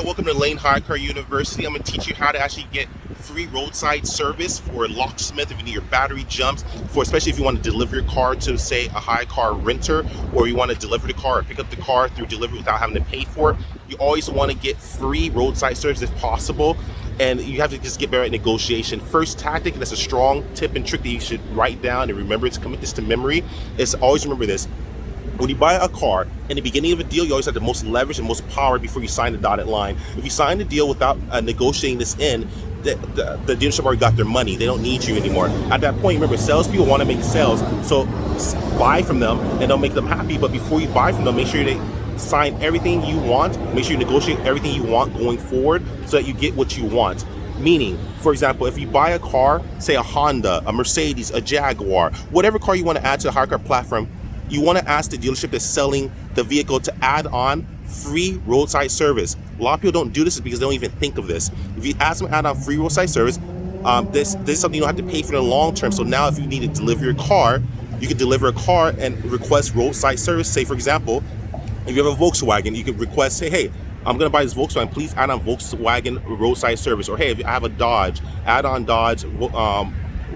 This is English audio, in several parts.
Welcome to Layn HyreCar University. I'm going to teach you how to actually get free roadside service for Locksmith if you need your battery jumps, for especially if you want to deliver your car to, say, a HyreCar renter, or you want to deliver the car or pick up the car through delivery without having to pay for it. You always want to get free roadside service if possible, and you have to just get better at negotiation. First tactic, and that's a strong tip and trick that you should write down and remember, to commit this to memory, is always remember this. When you buy a car, in the beginning of a deal, you always have the most leverage and most power before you sign the dotted line. If you sign the deal without negotiating this in, the dealership already got their money. They don't need you anymore. At that point, remember, salespeople want to make sales, so buy from them and they'll make them happy. But before you buy from them, make sure they sign everything you want. Make sure you negotiate everything you want going forward so that you get what you want. Meaning, for example, if you buy a car, say a Honda, a Mercedes, a Jaguar, whatever car you want to add to the HyreCar platform, you want to ask the dealership that's selling the vehicle to add on free roadside service. A lot of people don't do this because they don't even think of this. If you ask them to add on free roadside service, this is something you don't have to pay for in the long term. So now if you need to deliver your car, you can deliver a car and request roadside service. Say, for example, if you have a Volkswagen, you can request, say, hey, I'm going to buy this Volkswagen, please add on Volkswagen roadside service. Or hey, if I have a Dodge, add on Dodge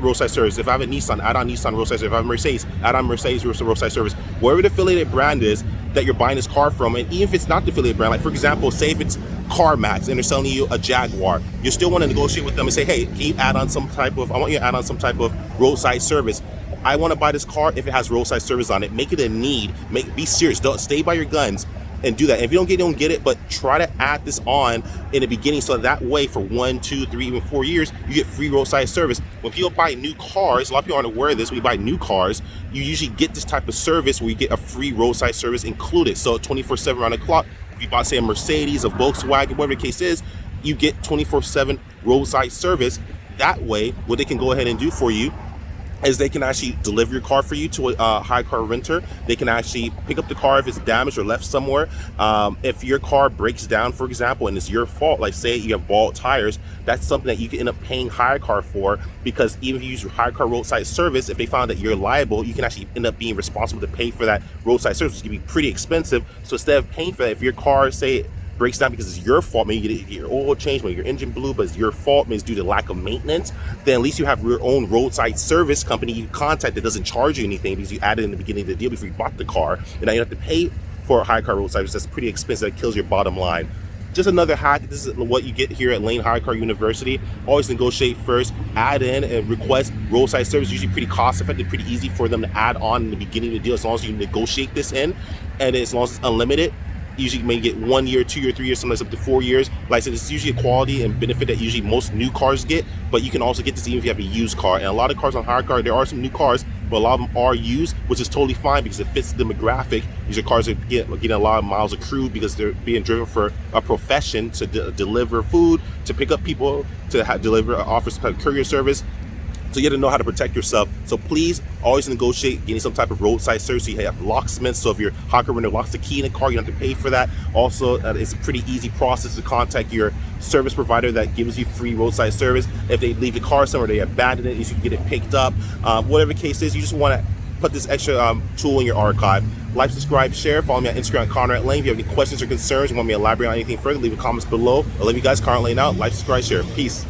roadside service. If I have a Nissan, add on Nissan roadside service. If I have a Mercedes, add on Mercedes roadside service. Wherever the affiliated brand is that you're buying this car from, and even if it's not the affiliated brand, like for example, say if it's CarMax and they're selling you a Jaguar, you still want to negotiate with them and say, hey, can you add on some type of, I want you to add on some type of roadside service. I want to buy this car if it has roadside service on it. Make it a need. Be serious. Don't stay by your guns and do that. And if you don't get it, but try to add this on in the beginning, so that way for 1, 2, 3, even 4 years, you get free roadside service. When people buy new cars, a lot of people aren't aware of this, when you buy new cars, you usually get this type of service where you get a free roadside service included. So 24/7 around the clock. If you buy, say, a Mercedes, a Volkswagen, whatever the case is, you get 24/7 roadside service. That way, what they can go ahead and do for you is they can actually deliver your car for you to a HyreCar renter. They can actually pick up the car if it's damaged or left somewhere. If your car breaks down, for example, and it's your fault, like say you have bald tires, that's something that you can end up paying HyreCar for, because even if you use your HyreCar roadside service, if they found that you're liable, you can actually end up being responsible to pay for that roadside service. It can be pretty expensive. So instead of paying for that, if your car, say, breaks down because it's your fault, maybe you get your oil changed, maybe your engine blew, but it's your fault, maybe it's due to lack of maintenance, then at least you have your own roadside service company you contact that doesn't charge you anything because you added in the beginning of the deal before you bought the car, and now you have to pay for a HyreCar roadside service. That's pretty expensive. That kills your bottom line. Just another hack. This is what you get here at Layn HyreCar University. Always negotiate first, add in and request roadside service. Usually pretty cost effective, pretty easy for them to add on in the beginning of the deal, as long as you negotiate this in, and as long as it's unlimited. Usually you may get 1 year, 2 year, 3 years, sometimes up to 4 years. Like I said, it's usually a quality and benefit that usually most new cars get, but you can also get this even if you have a used car. And a lot of cars on HyreCar, there are some new cars, but a lot of them are used, which is totally fine because it fits the demographic. These are cars that getting a lot of miles accrued because they're being driven for a profession to deliver food, to pick up people, to deliver, offer some courier service. So you have to know how to protect yourself. So please always negotiate getting some type of roadside service. You have Locksmith, so if your HyreCar renter locks the key in the car, you don't have to pay for that. Also, it's a pretty easy process to contact your service provider that gives you free roadside service. If they leave the car somewhere, they abandon it, you can get it picked up. Whatever the case is, you just want to put this extra tool in your archive. Like, subscribe, share. Follow me on Instagram, Conrad Layn. If you have any questions or concerns, you want me to elaborate on anything further, leave a comments below. I'll leave you guys, Conrad Layn out. Like, subscribe, share. Peace.